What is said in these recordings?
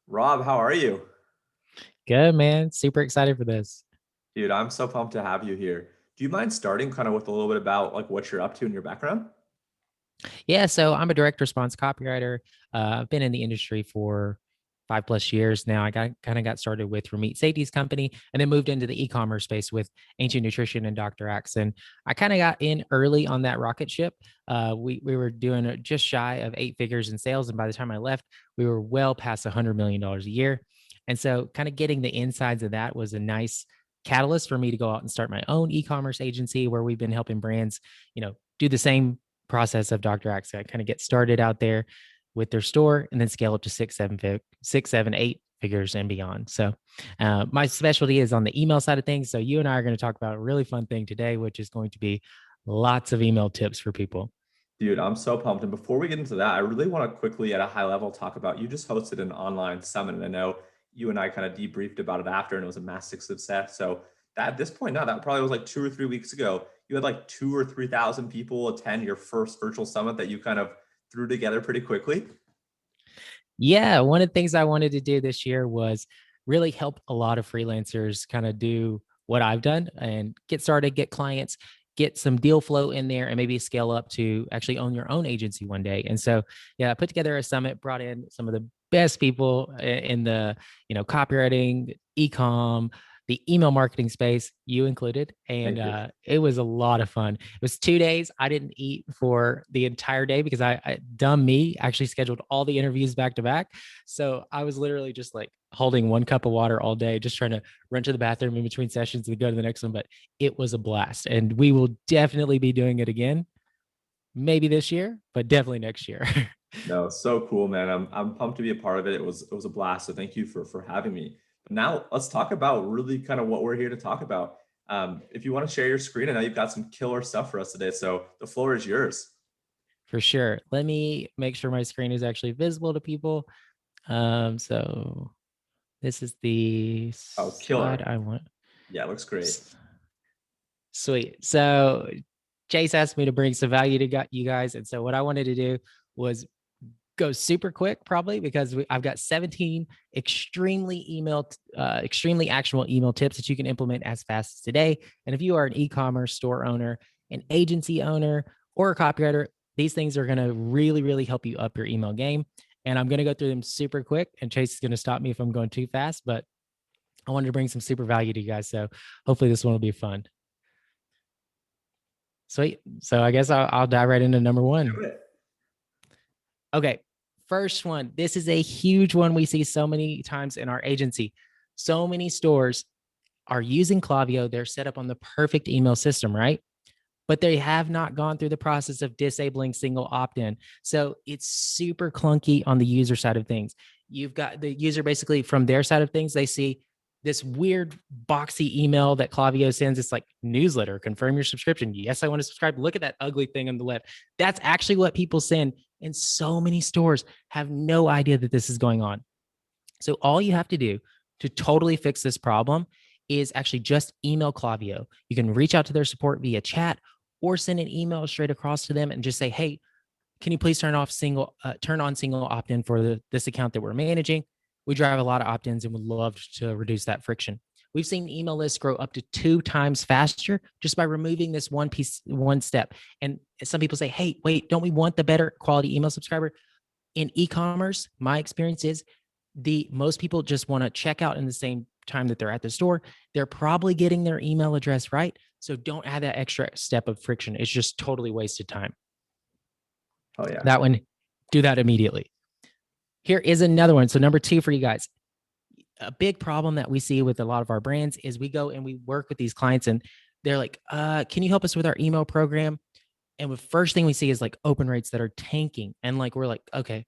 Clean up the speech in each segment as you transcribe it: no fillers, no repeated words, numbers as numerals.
Rob, how are you? Good, man. Super excited for this. Dude, I'm so pumped to have you here. Do you mind starting kind of with a little bit about like what you're up to in your background? Yeah, so I'm a direct response copywriter. I've been in the industry for 5+ years now. I got started with Ramit Safety's company and then moved into the e-commerce space with Ancient Nutrition and Dr. Axe. And I kind of got in early on that rocket ship. We were doing just shy of 8 figures in sales, and by the time I left, we were well past $100 million a year. And so, kind of getting the insides of that was a nice catalyst for me to go out and start my own e-commerce agency where we've been helping brands, do the same process of Dr. Axe. I kind of get started out there with their store and then scale up to 8 figures and beyond. So my specialty is on the email side of things. So you and I are going to talk about a really fun thing today, which is going to be lots of email tips for people. Dude, I'm so pumped. And before we get into that, I really want to quickly at a high level talk about you just hosted an online summit. And I know you and I kind of debriefed about it after, and it was a massive success. So that at this point now, that probably was like 2 or 3 weeks ago. You had like 2 or 3 thousand people attend your first virtual summit that you kind of threw together pretty quickly. Yeah, one of the things I wanted to do this year was really help a lot of freelancers kind of do what I've done and get started, get clients, get some deal flow in there, and maybe scale up to actually own your own agency one day. And so, yeah, I put together a summit, brought in some of the best people in the copywriting, ecom, the email marketing space, you included, and Thank you. it was a lot of fun. It was 2 days. I didn't eat for the entire day because dumb me, actually scheduled all the interviews back to back. So I was literally just like holding one cup of water all day, just trying to run to the bathroom in between sessions and go to the next one. But it was a blast, and we will definitely be doing it again. Maybe this year, but definitely next year. No, so cool, man. I'm pumped to be a part of it. It was a blast. So thank you for having me. But now let's talk about really kind of what we're here to talk about. If you want to share your screen, I know you've got some killer stuff for us today. So the floor is yours. For sure. Let me make sure my screen is actually visible to people. So this is the Oh, slide killer. I want. Yeah, it looks great. Sweet. So Chase asked me to bring some value to you guys. And so what I wanted to do was go super quick, probably because I've got 17 extremely actionable email tips that you can implement as fast as today. And if you are an e-commerce store owner, an agency owner, or a copywriter, these things are going to really, really help you up your email game. And I'm going to go through them super quick. And Chase is going to stop me if I'm going too fast, but I wanted to bring some super value to you guys. So hopefully this one will be fun. Sweet. So I guess I'll dive right into number one. Do it. Okay. First one. This is a huge one we see so many times in our agency. So many stores are using Klaviyo. They're set up on the perfect email system, right? But they have not gone through the process of disabling single opt in. So it's super clunky on the user side of things. You've got the user basically from their side of things, they see this weird boxy email that Klaviyo sends. It's like newsletter, confirm your subscription. Yes, I want to subscribe. Look at that ugly thing on the left. That's actually what people send. And so many stores have no idea that this is going on. So all you have to do to totally fix this problem is actually just email Klaviyo. You can reach out to their support via chat or send an email straight across to them and just say, "Hey, can you please turn on single opt-in for this account that we're managing? We drive a lot of opt-ins and would love to reduce that friction." We've seen email lists grow up to 2 times faster just by removing this one step. And some people say, "Hey, wait, don't we want the better quality email subscriber?" In e-commerce, my experience is the most people just want to check out in the same time that they're at the store. They're probably getting their email address right. So don't add that extra step of friction. It's just totally wasted time. Oh yeah. That one, do that immediately. Here is another one. So, number two for you guys. A big problem that we see with a lot of our brands is we go and we work with these clients and they're like, can you help us with our email program? And the first thing we see is like open rates that are tanking. And like, we're like, okay,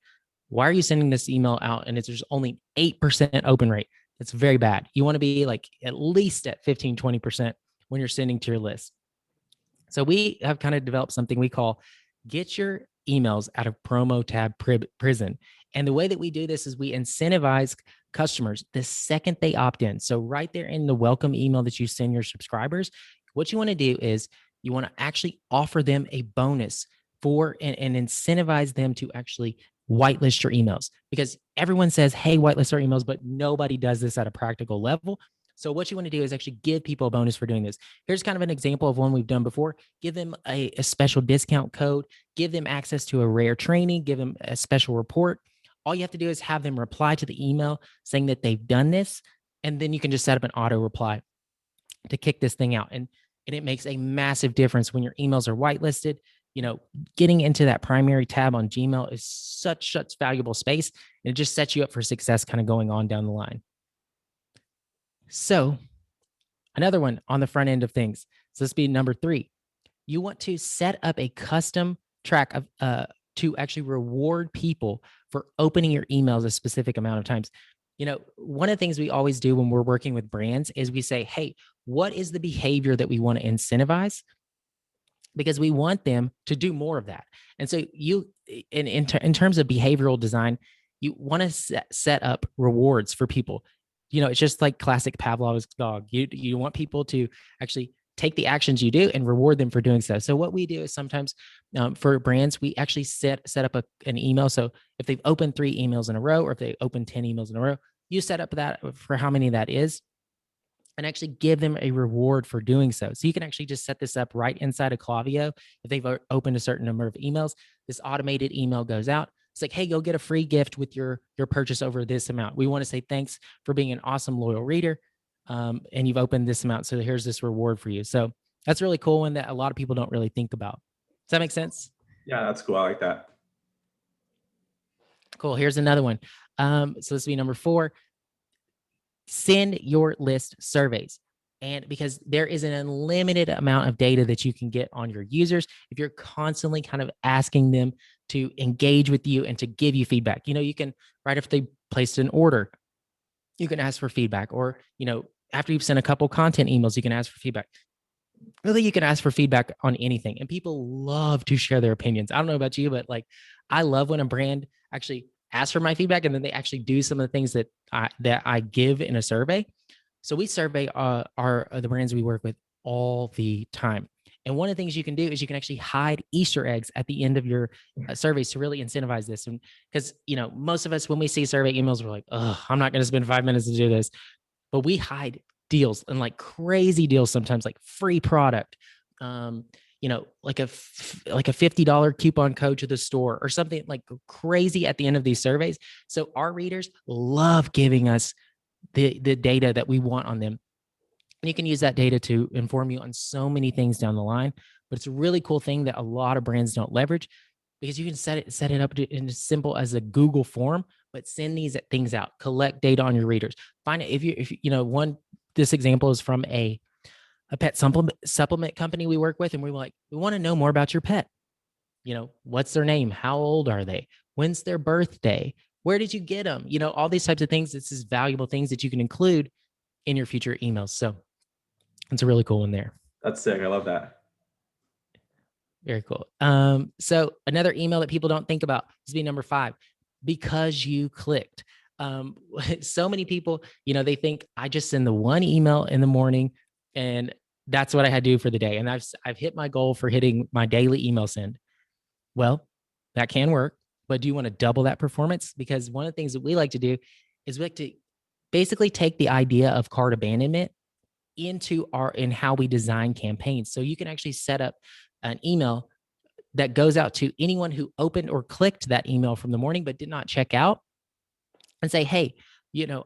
why are you sending this email out? And there's only 8% open rate. That's very bad. You want to be like at least at 15, 20% when you're sending to your list. So we have kind of developed something we call get your emails out of promo tab prison. And the way that we do this is we incentivize customers the second they opt in. So right there in the welcome email that you send your subscribers, what you want to do is you want to actually offer them a bonus and incentivize them to actually whitelist your emails, because everyone says, hey, whitelist our emails, but nobody does this at a practical level. So what you want to do is actually give people a bonus for doing this. Here's kind of an example of one we've done before. Give them a special discount code, give them access to a rare training, give them a special report. All you have to do is have them reply to the email saying that they've done this, and then you can just set up an auto reply to kick this thing out. And it makes a massive difference when your emails are whitelisted. Getting into that primary tab on Gmail is such valuable space, and it just sets you up for success kind of going on down the line. So another one on the front end of things. So this be number 3. You want to set up a custom track of to actually reward people for opening your emails a specific amount of times. One of the things we always do when we're working with brands is we say, hey, what is the behavior that we want to incentivize? Because we want them to do more of that. And so in terms of behavioral design, you want to set up rewards for people. It's just like classic Pavlov's dog. You want people to actually take the actions you do and reward them for doing so. So what we do is sometimes for brands, we actually set up an email. So if they've opened 3 emails in a row, or if they open 10 emails in a row, you set up that for how many that is, and actually give them a reward for doing so. So you can actually just set this up right inside of Klaviyo. If they've opened a certain number of emails, this automated email goes out. It's like, hey, go get a free gift with your purchase over this amount. We want to say thanks for being an awesome, loyal reader. And you've opened this amount. So here's this reward for you. So that's really cool one that a lot of people don't really think about. Does that make sense? Yeah, that's cool. I like that. Cool. Here's another one. So this will be number 4. Send your list surveys. And because there is an unlimited amount of data that you can get on your users, if you're constantly kind of asking them to engage with you and to give you feedback, you can, right if they placed an order, you can ask for feedback. Or, after you've sent a couple content emails, you can ask for feedback. Really, you can ask for feedback on anything. And people love to share their opinions. I don't know about you, but like, I love when a brand actually asks for my feedback and then they actually do some of the things that I give in a survey. So we survey the brands we work with all the time. And one of the things you can do is you can actually hide Easter eggs at the end of your surveys to really incentivize this. And because, most of us, when we see survey emails, we're like, oh, I'm not going to spend 5 minutes to do this. But we hide deals, and like crazy deals sometimes, like free product, like a $50 coupon code to the store or something like crazy at the end of these surveys. So our readers love giving us the data that we want on them. And you can use that data to inform you on so many things down the line. But it's a really cool thing that a lot of brands don't leverage, because you can set it up in as simple as a Google form, but send these things out, collect data on your readers. Find it if this example is from a pet supplement company we work with, and we want to know more about your pet. What's their name? How old are they? When's their birthday? Where did you get them? All these types of things. This is valuable things that you can include in your future emails. So it's a really cool one there. That's sick. I love that. Very cool. So another email that people don't think about is be number 5, because you clicked. So many people, they think I just send the one email in the morning and that's what I had to do for the day. And I've hit my goal for hitting my daily email send. Well, that can work, but do you want to double that performance? Because one of the things that we like to do is we like to basically take the idea of cart abandonment in how we design campaigns. So you can actually set up an email that goes out to anyone who opened or clicked that email from the morning but did not check out, and say, hey,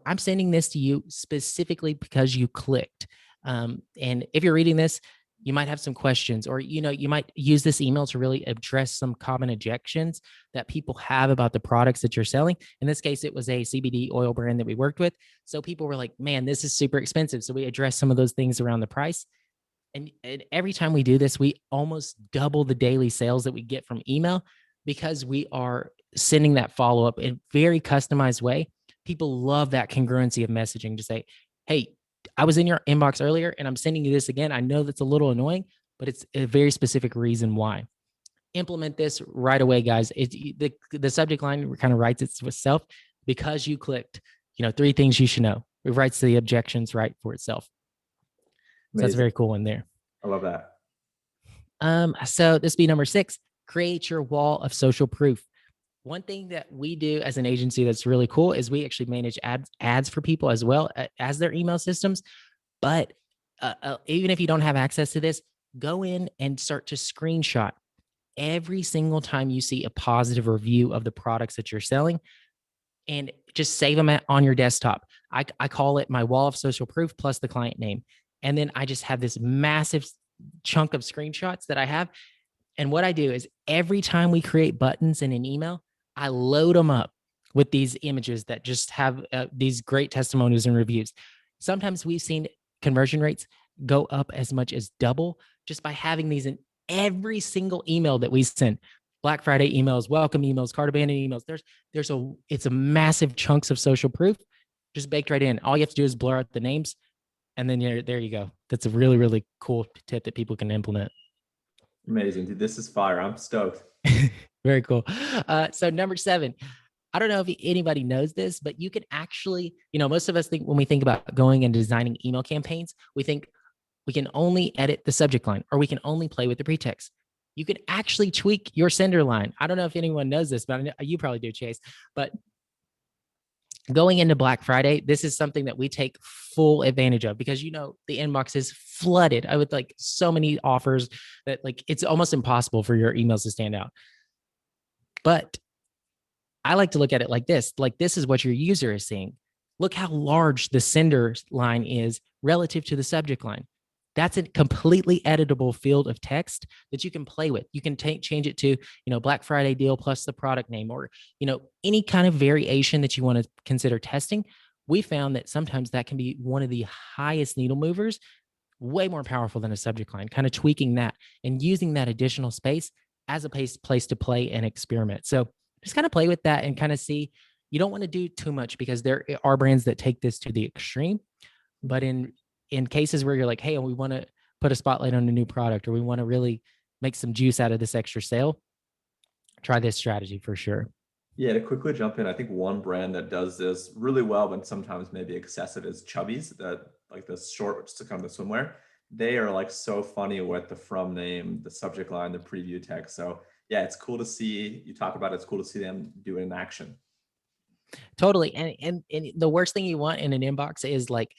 I'm sending this to you specifically because you clicked. And if you're reading this, you might have some questions, or you might use this email to really address some common objections that people have about the products that you're selling. In this case, it was a CBD oil brand that we worked with. So people were like, man, this is super expensive. So we addressed some of those things around the price. And every time we do this, we almost double the daily sales that we get from email, because we are sending that follow-up in a very customized way. People love that congruency of messaging to say, hey, I was in your inbox earlier and I'm sending you this again. I know that's a little annoying, but it's a very specific reason why. Implement this right away, guys. The subject line kind of writes itself, because you clicked, 3 things you should know. It writes the objections right for itself. So that's a very cool one there. I love that. So this be number 6, create your wall of social proof. One thing that we do as an agency that's really cool is we actually manage ads for people as well as their email systems. But even if you don't have access to this, go in and start to screenshot every single time you see a positive review of the products that you're selling, and just save them on your desktop. I call it my wall of social proof plus the client name. And then I just have this massive chunk of screenshots that I have. And what I do is every time we create buttons in an email, I load them up with these images that just have these great testimonials and reviews. Sometimes we've seen conversion rates go up as much as double just by having these in every single email that we send. Black Friday emails, welcome emails, cart abandoned emails. It's a massive chunks of social proof just baked right in. All you have to do is blur out the names, and then there you go. That's a really, really cool tip that people can implement. Amazing, dude. This is fire. I'm stoked. Very cool. So number 7, I don't know if anybody knows this, but you can actually, most of us think when we think about going and designing email campaigns, we think we can only edit the subject line or we can only play with the pretext. You can actually tweak your sender line. I don't know if anyone knows this, but you probably do, Chase. But going into Black Friday, this is something that we take full advantage of because the inbox is flooded. I would like so many offers that like it's almost impossible for your emails to stand out. But I like to look at it like this. Like this is what your user is seeing. Look how large the sender line is relative to the subject line. That's a completely editable field of text that you can play with. You can change it to, Black Friday deal plus the product name or, any kind of variation that you want to consider testing. We found that sometimes that can be one of the highest needle movers, way more powerful than a subject line, kind of tweaking that and using that additional space as a place to play and experiment. So just kind of play with that and kind of see. You don't want to do too much because there are brands that take this to the extreme. But in cases where you're like, hey, we want to put a spotlight on a new product or we want to really make some juice out of this extra sale, try this strategy for sure. Yeah, to quickly jump in, I think one brand that does this really well, but sometimes maybe excessive, is Chubbies, that like the shorts to come to swimwear. They are like so funny with the from name, the subject line, the preview text. So yeah, it's cool to see you talk about it. It's cool to see them do it in action. Totally. And the worst thing you want in an inbox is like,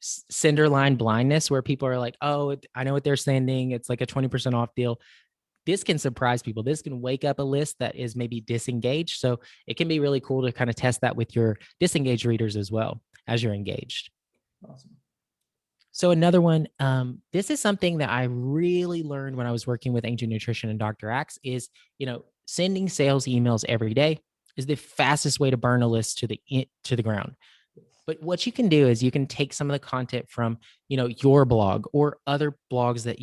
sender line blindness where people are like, oh, I know what they're sending. It's like a 20% off deal. This can surprise people. This can wake up a list that is maybe disengaged. So it can be really cool to kind of test that with your disengaged readers as well as you're engaged. Awesome. So another one, this is something that I really learned when I was working with Ancient Nutrition and Dr. Axe is, sending sales emails every day is the fastest way to burn a list to the ground. But what you can do is you can take some of the content from, your blog or other blogs that,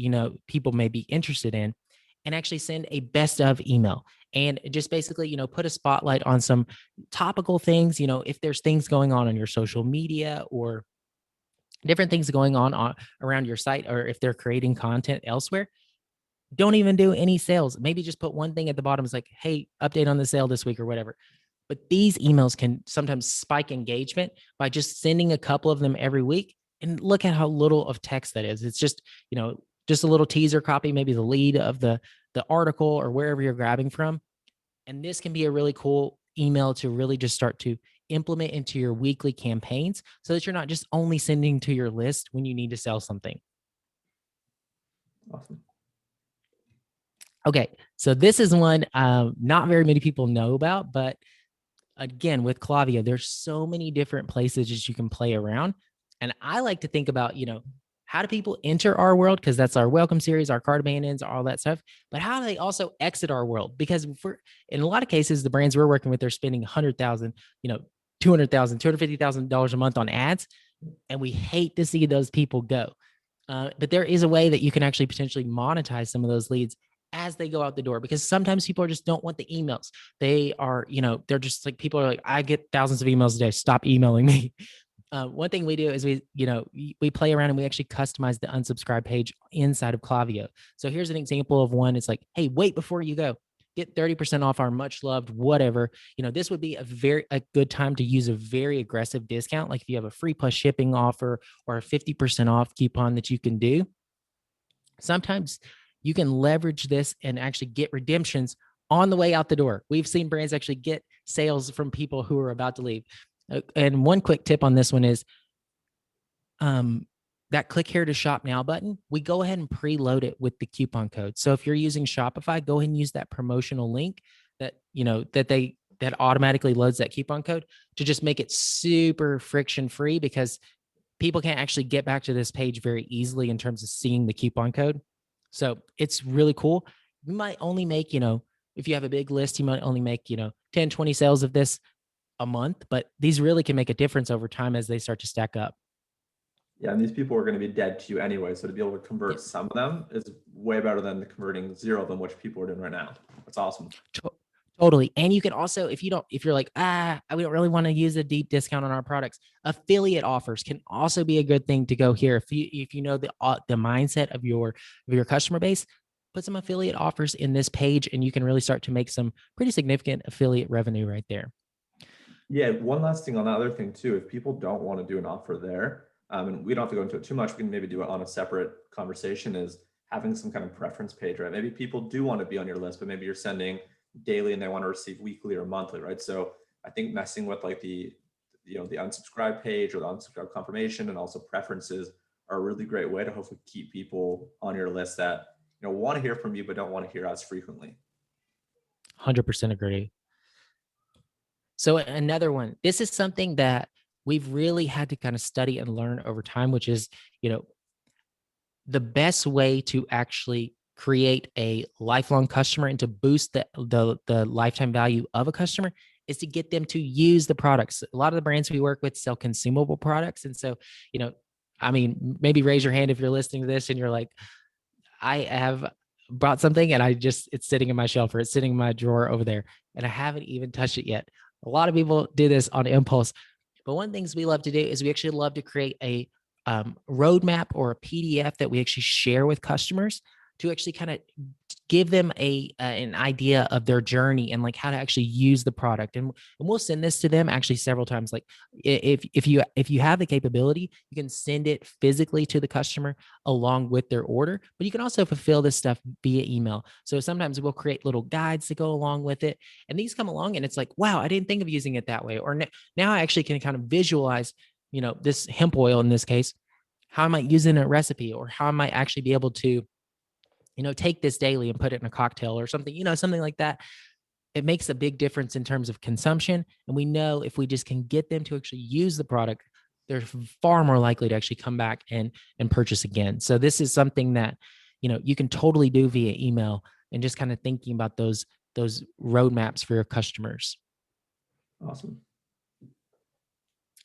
people may be interested in and actually send a best of email and just basically, put a spotlight on some topical things, if there's things going on your social media or different things going on around your site, or if they're creating content elsewhere, don't even do any sales. Maybe just put one thing at the bottom. It's like, hey, update on the sale this week or whatever. But these emails can sometimes spike engagement by just sending a couple of them every week. And look at how little of text that is. It's just, just a little teaser copy, maybe the lead of the article or wherever you're grabbing from. And this can be a really cool email to really just start to implement into your weekly campaigns so that you're not just only sending to your list when you need to sell something. Awesome. Okay, so this is one not very many people know about, but again, with Klaviyo, there's so many different places that you can play around. And I like to think about, how do people enter our world? Because that's our welcome series, our cart abandons, all that stuff. But how do they also exit our world? Because in a lot of cases, the brands we're working with, they're spending $100,000, $200,000, $250,000 a month on ads. And we hate to see those people go. But there is a way that you can actually potentially monetize some of those leads as they go out the door, because sometimes people just don't want the emails. They are, they're just like, people are like, I get thousands of emails a day. Stop emailing me. One thing we do is we play around and we actually customize the unsubscribe page inside of Klaviyo. So here's an example of one. It's like, hey, wait before you go. Get 30% off our much loved whatever. This would be a good time to use a very aggressive discount. Like if you have a free plus shipping offer or a 50% off coupon that you can do. Sometimes you can leverage this and actually get redemptions on the way out the door. We've seen brands actually get sales from people who are about to leave. And one quick tip on this one is that click here to shop now button, we go ahead and preload it with the coupon code. So if you're using Shopify, go ahead and use that promotional link that, that automatically loads that coupon code to just make it super friction free, because people can't actually get back to this page very easily in terms of seeing the coupon code. So it's really cool. You might only make, if you have a big list, you might only make, 10, 20 sales of this a month, but these really can make a difference over time as they start to stack up. Yeah, and these people are going to be dead to you anyway. So to be able to Yeah. convert some of them is way better than the converting zero of them, which people are doing right now. That's awesome. Totally. And you can also, if you're like, we don't really want to use a deep discount on our products, affiliate offers can also be a good thing to go here. If you know the mindset of your customer base, put some affiliate offers in this page, and you can really start to make some pretty significant affiliate revenue right there. Yeah, one last thing on that other thing too, if people don't want to do an offer there, and we don't have to go into it too much, we can maybe do it on a separate conversation, is having some kind of preference page, right? Maybe people do want to be on your list, but maybe you're sending daily and they want to receive weekly or monthly, right? So I think messing with like the unsubscribe page or the unsubscribe confirmation and also preferences are a really great way to hopefully keep people on your list that, want to hear from you, but don't want to hear as frequently. 100% agree. So another one, this is something that we've really had to kind of study and learn over time, which is, the best way to actually create a lifelong customer and to boost the lifetime value of a customer is to get them to use the products. A lot of the brands we work with sell consumable products. And so, maybe raise your hand if you're listening to this and you're like, I have bought something and it's sitting in my shelf, or it's sitting in my drawer over there, and I haven't even touched it yet. A lot of people do this on impulse. But one of the things we love to do is we actually love to create a roadmap or a PDF that we actually share with customers to actually kind of give them an idea of their journey and like how to actually use the product. And we'll send this to them actually several times. Like if you have the capability, you can send it physically to the customer along with their order, but you can also fulfill this stuff via email. So sometimes we'll create little guides to go along with it, and these come along and it's like, wow, I didn't think of using it that way. Or now I actually can kind of visualize, this hemp oil in this case, how I might use it in a recipe, or how I might actually be able to, take this daily and put it in a cocktail or something, something like that. It makes a big difference in terms of consumption. And we know if we just can get them to actually use the product, they're far more likely to actually come back and purchase again. So this is something that, you can totally do via email, and just kind of thinking about those roadmaps for your customers. Awesome.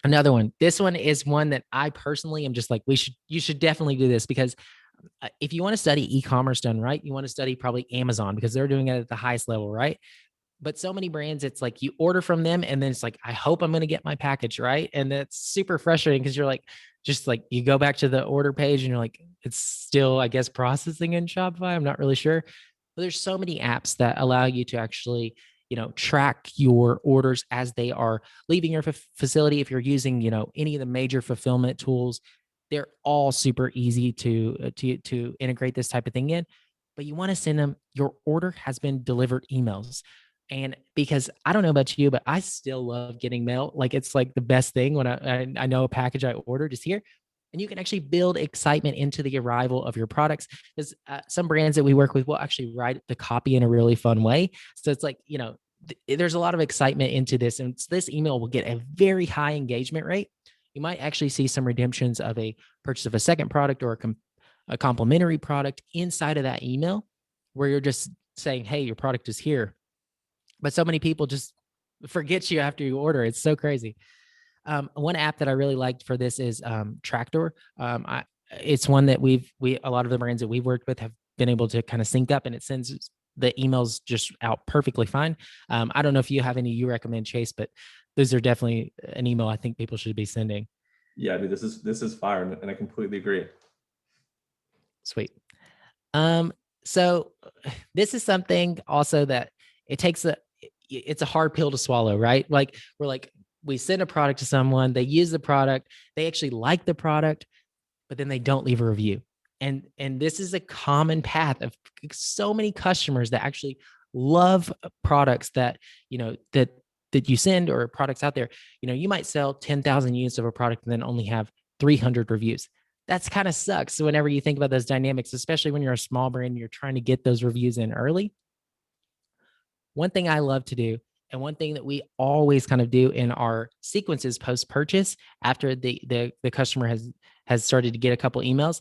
Another one. This one is one that I personally am just like, you should definitely do this, because if you want to study e-commerce done right, you want to study probably Amazon, because they're doing it at the highest level, right? But so many brands, it's like you order from them and then it's like, I hope I'm going to get my package, right? And that's super frustrating, because you're like, just like you go back to the order page and you're like, it's still, I guess, processing in Shopify. I'm not really sure. But there's so many apps that allow you to actually, track your orders as they are leaving your facility. If you're using, any of the major fulfillment tools, they're all super easy to integrate this type of thing in. But you want to send them your order has been delivered emails. And because I don't know about you, but I still love getting mail. Like it's like the best thing when I know a package I ordered is here. And you can actually build excitement into the arrival of your products, because some brands that we work with will actually write the copy in a really fun way. So it's like, there's a lot of excitement into this. And this email will get a very high engagement rate. You might actually see some redemptions of a purchase of a second product or a complimentary product inside of that email, where you're just saying, hey, your product is here. But so many people just forget you after you order. It's so crazy. One app that I really liked for this is Tractor. It's one that a lot of the brands that we've worked with have been able to kind of sync up, and it sends the emails just out perfectly fine. I don't know if you have any you recommend, Chase, but those are definitely an email I think people should be sending. Yeah, dude, this is fire, and I completely agree. Sweet. So this is something also that it's a hard pill to swallow, right? Like we send a product to someone, they use the product, they actually like the product, but then they don't leave a review. And this is a common path of so many customers that actually love products that, that you send, or products out there. You might sell 10,000 units of a product and then only have 300 reviews. That's kind of sucks. So whenever you think about those dynamics, especially when you're a small brand and you're trying to get those reviews in early, one thing I love to do, and one thing that we always kind of do in our sequences post purchase, after the customer has started to get a couple emails,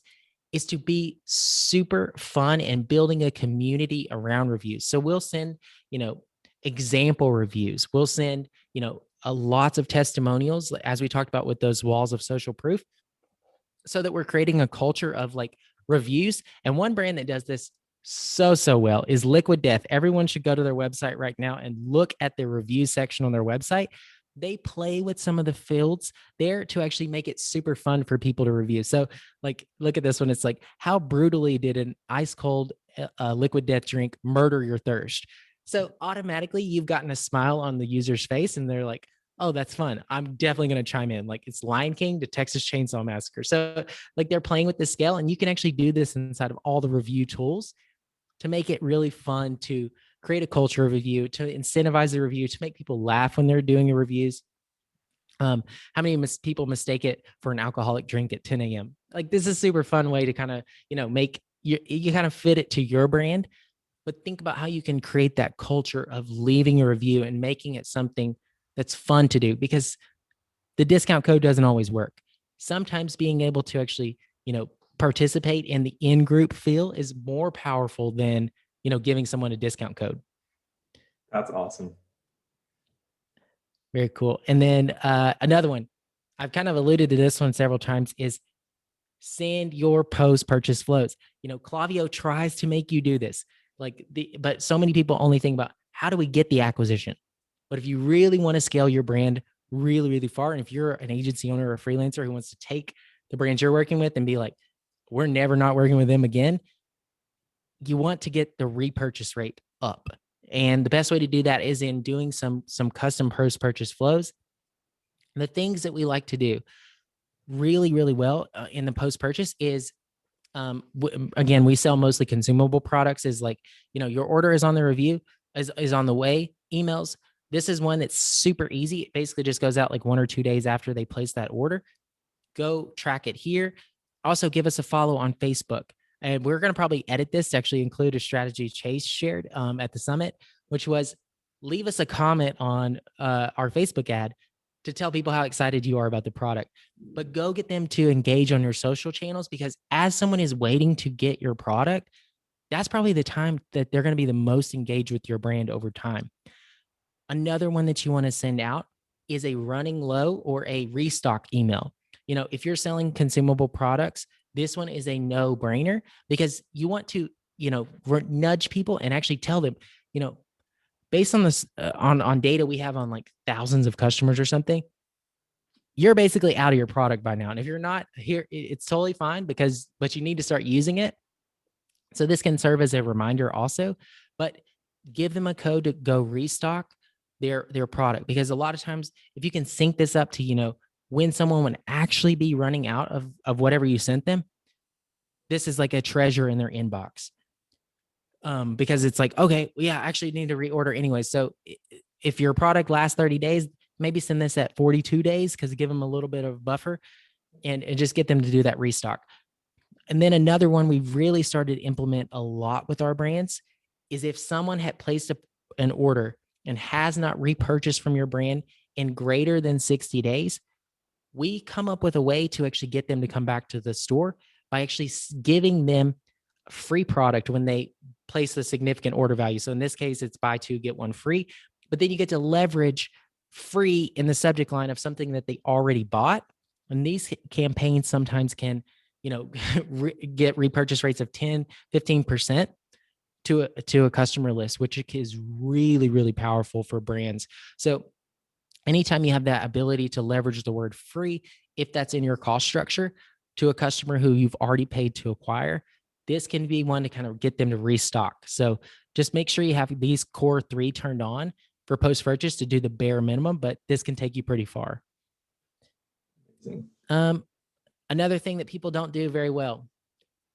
is to be super fun and building a community around reviews. So we'll send, you know, example reviews. We'll send, lots of testimonials, as we talked about with those walls of social proof, so that we're creating a culture of like reviews. And one brand that does this so well is Liquid Death. Everyone should go to their website right now and look at the review section on their website. They play with some of the fields there to actually make it super fun for people to review. So, like, look at this one. It's like, how brutally did an ice cold Liquid Death drink murder your thirst? So automatically you've gotten a smile on the user's face, and they're like, oh, that's fun. I'm definitely going to chime in. Like, it's Lion King to Texas Chainsaw Massacre. So like, they're playing with the scale, and you can actually do this inside of all the review tools to make it really fun, to create a culture of review, to incentivize the review, to make people laugh when they're doing the reviews. How many people mistake it for an alcoholic drink at 10 a.m.? Like, this is a super fun way to kind of, make you kind of fit it to your brand. But think about how you can create that culture of leaving a review and making it something that's fun to do, because the discount code doesn't always work. Sometimes being able to actually, participate in the in-group feel is more powerful than, giving someone a discount code. That's awesome. Very cool. And then another one, I've kind of alluded to this one several times, is send your post-purchase flows. Klaviyo tries to make you do this. But so many people only think about, how do we get the acquisition? But if you really want to scale your brand really, really far, and if you're an agency owner or a freelancer who wants to take the brands you're working with and be like, we're never not working with them again, you want to get the repurchase rate up. And the best way to do that is in doing some custom post-purchase flows. The things that we like to do really, really well in the post-purchase is, again, we sell mostly consumable products, is like, your order is on the review, is on the way, emails. This is one that's super easy. It basically just goes out like 1 or 2 days after they place that order. Go track it here. Also, give us a follow on Facebook. And we're going to probably edit this to actually include a strategy Chase shared at the summit, which was, leave us a comment on our Facebook ad to tell people how excited you are about the product. But go get them to engage on your social channels, because as someone is waiting to get your product, that's probably the time that they're going to be the most engaged with your brand over time. Another one that you want to send out is a running low or a restock email. If you're selling consumable products, this one is a no brainer, because you want to, nudge people and actually tell them, based on this, on data we have on like thousands of customers or something, you're basically out of your product by now. And if you're not here, it's totally fine, but you need to start using it. So this can serve as a reminder also, but give them a code to go restock their product, because a lot of times, if you can sync this up to, when someone would actually be running out of whatever you sent them, this is like a treasure in their inbox. Because it's like, okay, well, yeah, I actually need to reorder anyway. So if your product lasts 30 days, maybe send this at 42 days, because give them a little bit of buffer, and just get them to do that restock. And then another one we've really started to implement a lot with our brands is, if someone had placed an order and has not repurchased from your brand in greater than 60 days, we come up with a way to actually get them to come back to the store by actually giving them free product when they place a significant order value. So in this case, it's buy two, get one free, but then you get to leverage free in the subject line of something that they already bought. And these campaigns sometimes can, get repurchase rates of 10, 15% to a customer list, which is really, really powerful for brands. So anytime you have that ability to leverage the word free, if that's in your cost structure, to a customer who you've already paid to acquire, this can be one to kind of get them to restock. So just make sure you have these core 3 turned on for post-purchase to do the bare minimum, but this can take you pretty far. Another thing that people don't do very well,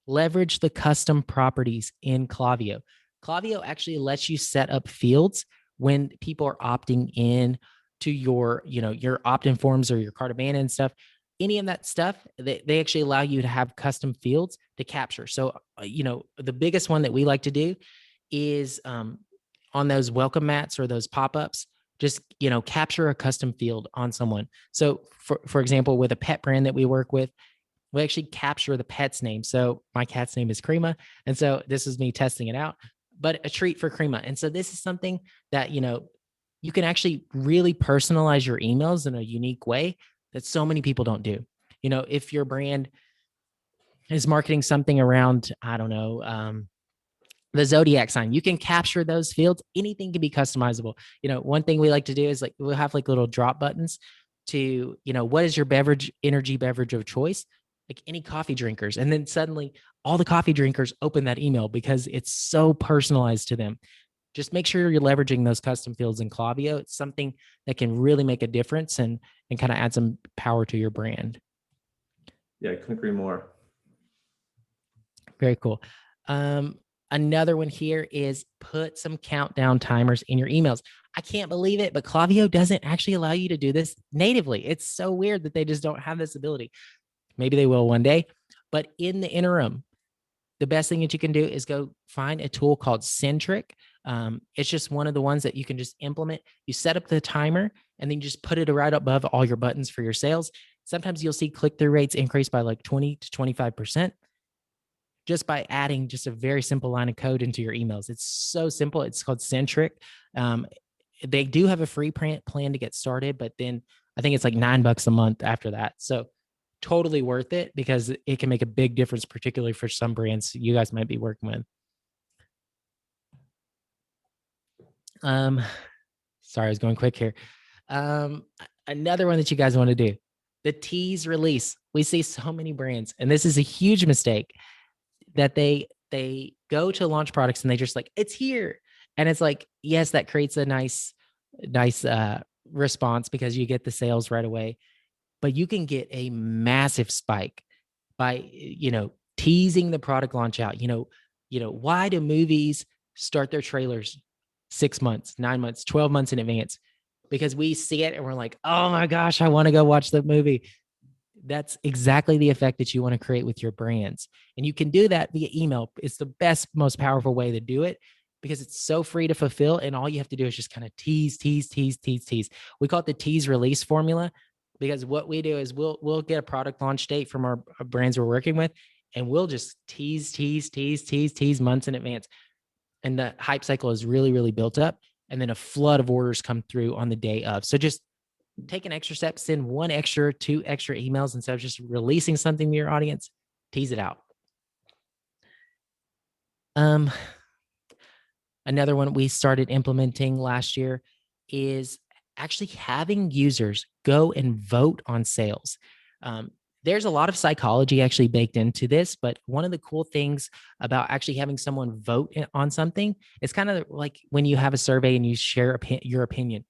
leverage the custom properties in Klaviyo. Klaviyo actually lets you set up fields when people are opting in to your, your opt-in forms or your cart abandon stuff. Any of that stuff, they actually allow you to have custom fields to capture. So, the biggest one that we like to do is on those welcome mats or those pop-ups, just, capture a custom field on someone. So for example, with a pet brand that we work with, we actually capture the pet's name. So my cat's name is Crema. And so this is me testing it out, but a treat for Crema. And so this is something that, you can actually really personalize your emails in a unique way that so many people don't do. If your brand is marketing something around, I don't know, the zodiac sign, you can capture those fields. Anything can be customizable. One thing we like to do is like, we'll have like little drop buttons to, what is your energy beverage of choice? Like any coffee drinkers. And then suddenly all the coffee drinkers open that email because it's so personalized to them. Just make sure you're leveraging those custom fields in Klaviyo. It's something that can really make a difference and kind of add some power to your brand. Yeah, I couldn't agree more. Very cool. Another one here is put some countdown timers in your emails. I can't believe it, but Klaviyo doesn't actually allow you to do this natively. It's so weird that they just don't have this ability. Maybe they will one day, but in the interim, the best thing that you can do is go find a tool called Centric. It's just one of the ones that you can just implement. You set up the timer and then you just put it right above all your buttons for your sales. Sometimes you'll see click-through rates increase by like 20 to 25% just by adding just a very simple line of code into your emails. It's so simple. It's called Centric. They do have a free plan to get started, but then I think it's like $9 a month after that. So totally worth it because it can make a big difference, particularly for some brands you guys might be working with. Sorry, I was going quick here. Another one that you guys want to do, the tease release. We see so many brands, and this is a huge mistake, that they go to launch products and they just like, it's here. And it's like, yes, that creates a nice response because you get the sales right away. But you can get a massive spike by, teasing the product launch out. Why do movies start their trailers 6 months, 9 months, 12 months in advance? Because we see it and we're like, oh my gosh, I want to go watch the movie. That's exactly the effect that you want to create with your brands. And you can do that via email. It's the best, most powerful way to do it because it's so free to fulfill. And all you have to do is just kind of tease, tease, tease, tease, tease. We call it the tease release formula because what we do is we'll get a product launch date from our brands we're working with, and we'll just tease, tease, tease, tease, tease months in advance. And the hype cycle is really, really built up. And then a flood of orders come through on the day of. So just take an extra step, send two extra emails instead of just releasing something to your audience, tease it out. Another one we started implementing last year is actually having users go and vote on sales. There's a lot of psychology actually baked into this, but one of the cool things about actually having someone vote on something, it's kind of like when you have a survey and you share your opinion.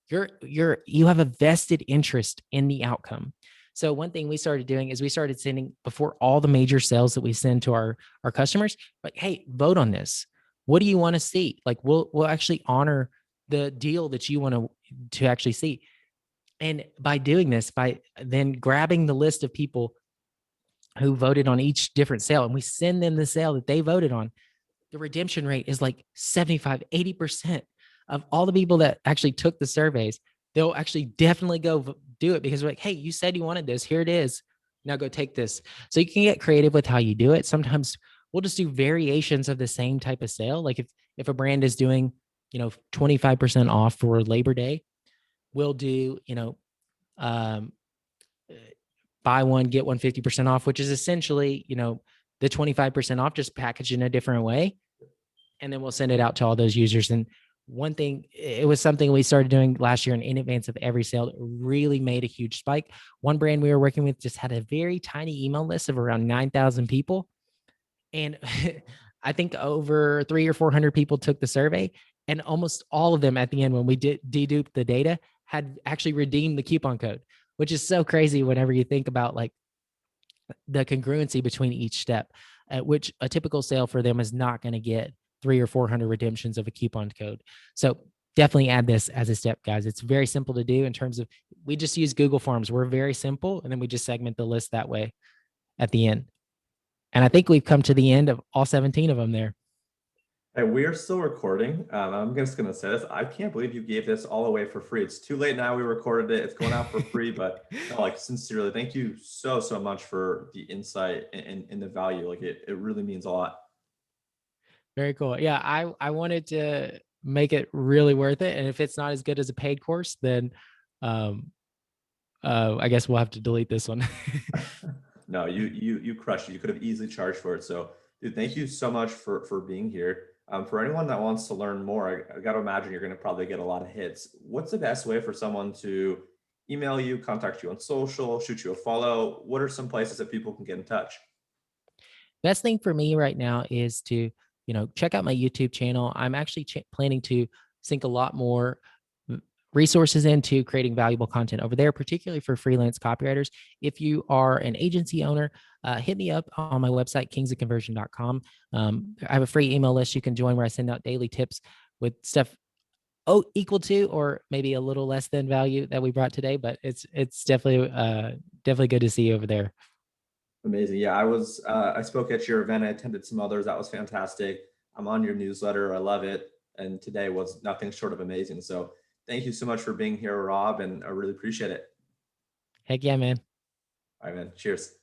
You have a vested interest in the outcome. So one thing we started doing is we started sending, before all the major sales that we send to our customers, like, hey, vote on this. What do you want to see? Like we'll actually honor the deal that you want to actually see. And by doing this, by then grabbing the list of people who voted on each different sale, and we send them the sale that they voted on, the redemption rate is like 75, 80% of all the people that actually took the surveys. They'll actually definitely go do it because we're like, hey, you said you wanted this. Here it is. Now go take this. So you can get creative with how you do it. Sometimes we'll just do variations of the same type of sale. Like if a brand is doing, 25% off for Labor Day, we'll do, buy one, get one 50% off, which is essentially, the 25% off just packaged in a different way. And then we'll send it out to all those users. And one thing, it was something we started doing last year in advance of every sale that really made a huge spike. One brand we were working with just had a very tiny email list of around 9,000 people. And I think over 300 or 400 people took the survey, and almost all of them at the end, when we did dedupe the data, had actually redeemed the coupon code, which is so crazy whenever you think about like the congruency between each step, at which a typical sale for them is not going to get three or 400 redemptions of a coupon code. So definitely add this as a step, guys. It's very simple to do in terms of we just use Google Forms. We're very simple. And then we just segment the list that way at the end. And I think we've come to the end of all 17 of them there. Hey, we are still recording. I'm just gonna say this. I can't believe you gave this all away for free. It's too late now. We recorded it. It's going out for free, but no, like sincerely, thank you so much for the insight and the value. Like it really means a lot. Very cool. Yeah, I wanted to make it really worth it. And if it's not as good as a paid course, then um I guess we'll have to delete this one. No, you crushed it. You could have easily charged for it. So, dude, thank you so much for being here. For anyone that wants to learn more, I got to imagine you're going to probably get a lot of hits. What's the best way for someone to email you, contact you on social, shoot you a follow? What are some places that people can get in touch? Best thing for me right now is to, check out my YouTube channel. I'm actually planning to sink a lot more resources into creating valuable content over there, particularly for freelance copywriters. If you are an agency owner, hit me up on my website, kingsofconversion.com. I have a free email list you can join where I send out daily tips with stuff equal to or maybe a little less than value that we brought today, but it's definitely good to see you over there. Amazing. Yeah, I spoke at your event. I attended some others. That was fantastic. I'm on your newsletter. I love it. And today was nothing short of amazing. So thank you so much for being here, Rob, and I really appreciate it. Heck yeah, man. All right, man. Cheers.